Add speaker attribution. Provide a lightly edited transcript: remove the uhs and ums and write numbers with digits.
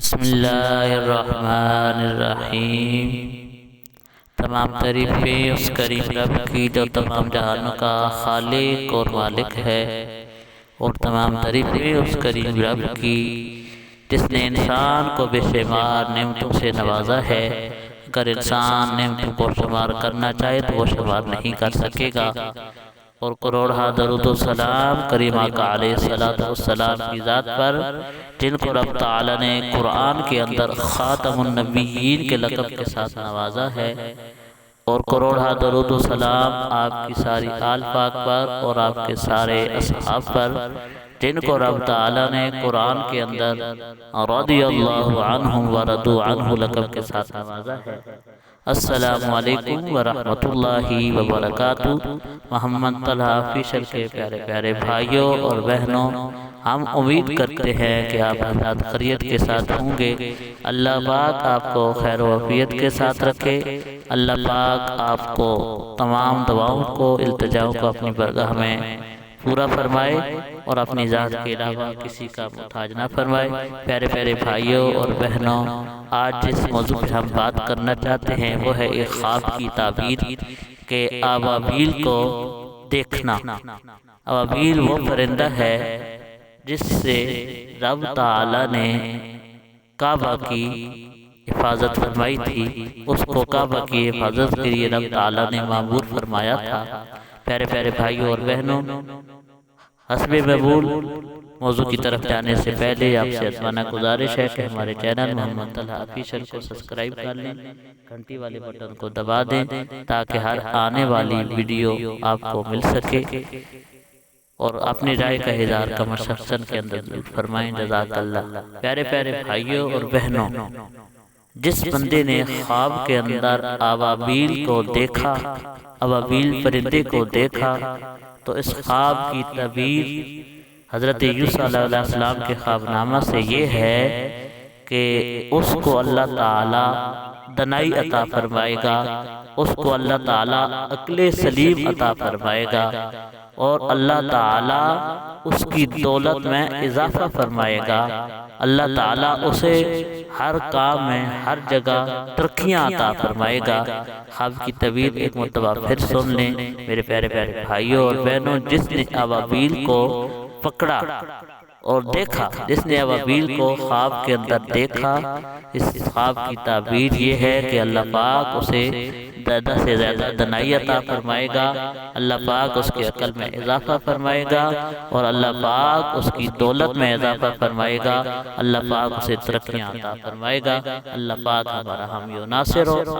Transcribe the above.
Speaker 1: بسم اللہ الرحمن الرحیم۔ تمام تعریفیں اس کریم رب کی جو تمام جہانوں کا خالق اور مالک ہے، اور تمام تعریفیں اس کریم رب کی جس نے انسان کو بے شمار نعمتوں سے نوازا ہے۔ اگر انسان نعمتوں کو شمار کرنا چاہے تو وہ شمار نہیں کر سکے گا، اور کروڑہا درود و سلام کریم آقا علیہ السلام کی ذات پر، جن کو رب تعالی نے قرآن کے اندر خاتم النبیین کے لقب کے ساتھ نوازا ہے، اور کروڑہا درود و سلام آپ کی ساری آل پاک پر اور آپ کے سارے اصحاب پر، جن کو رب تعالی نے قرآن کے اندر رضی اللہ عنہم ورضوا عنہ لقب کے ساتھ نوازا ہے۔ السلام علیکم ورحمۃ اللہ وبرکاتہ۔ محمد طلحہ آفیشل کے پیارے پیارے بھائیوں اور بہنوں، ہم امید کرتے ہیں کہ آپ حضرات خیریت کے ساتھ ہوں گے۔ اللہ پاک آپ کو خیر و عافیت کے ساتھ رکھے۔ اللہ پاک آپ کو تمام دعاؤں کو، التجاؤں کو اپنی بارگاہ میں پورا فرمائے، اور اپنی ذات کے علاوہ کسی کا محتاج نہ فرمائے۔ پیارے پیارے بھائیوں اور بہنوں، آج جس موضوع پہ ہم بات کرنا چاہتے ہیں وہ ہے ایک خواب کی تعبیر کہ ابابیل کو دیکھنا۔ ابابیل وہ پرندہ ہے جس سے رب تعالی نے کعبہ کی حفاظت فرمائی تھی، اس کو کعبہ کی حفاظت کے لیے رب تعالی نے مامور فرمایا تھا۔ پیارے پیارے بھائیوں اور بہنوں، حسب معمول موضوع کی طرف جانے سے پہلے آپ سے عظیمانہ گزارش ہے کہ ہمارے چینل محمد طلحہ آفیشل کو سبسکرائب کر لیں، گھنٹی والے بٹن کو دبا دیں تاکہ ہر آنے والی ویڈیو آپ کو مل سکے، اور اپنی رائے کا اظہار کمنٹ سیکشن کے اندر ضرور فرمائیں۔ جزاک اللہ۔ پیارے پیارے بھائیوں اور بہنوں، جس بندے نے خواب کے اندر ابابیل کو دیکھا، ابابیل پرندے کو دیکھا، تو اس خواب کی تعبیر حضرت یوسف علیہ السلام کے خواب نامہ سے یہ ہے کہ اس کو اللہ تعالی دنائی عطا فرمائے گا، اس کو اللہ تعالی عقل سلیم عطا فرمائے گا، اور اللہ تعالی اس کی دولت میں اضافہ فرمائے گا۔ اللہ تعالی اسے ہر کام میں، ہر جگہ ترقیاں عطا فرمائے گا۔ خواب کی تعبیر ایک مرتبہ پھر سن لیں میرے پیارے پیارے بھائیوں اور بہنوں۔ جس نے ابابیل کو پکڑا اور دیکھا، جس نے ابابیل کو خواب کے اندر دیکھا، اس خواب کی تعبیر یہ ہے کہ اللہ پاک اسے زیادہ سے زیادہ دنائی عطا فرمائے گا، اللہ پاک اس کے عقل میں اضافہ فرمائے گا، اور اللہ پاک اس کی دولت میں اضافہ فرمائے گا، اللہ پاک اسے ترقیاں عطا فرمائے گا۔ اللہ پاک ہمارا حامی و ناصر ہو۔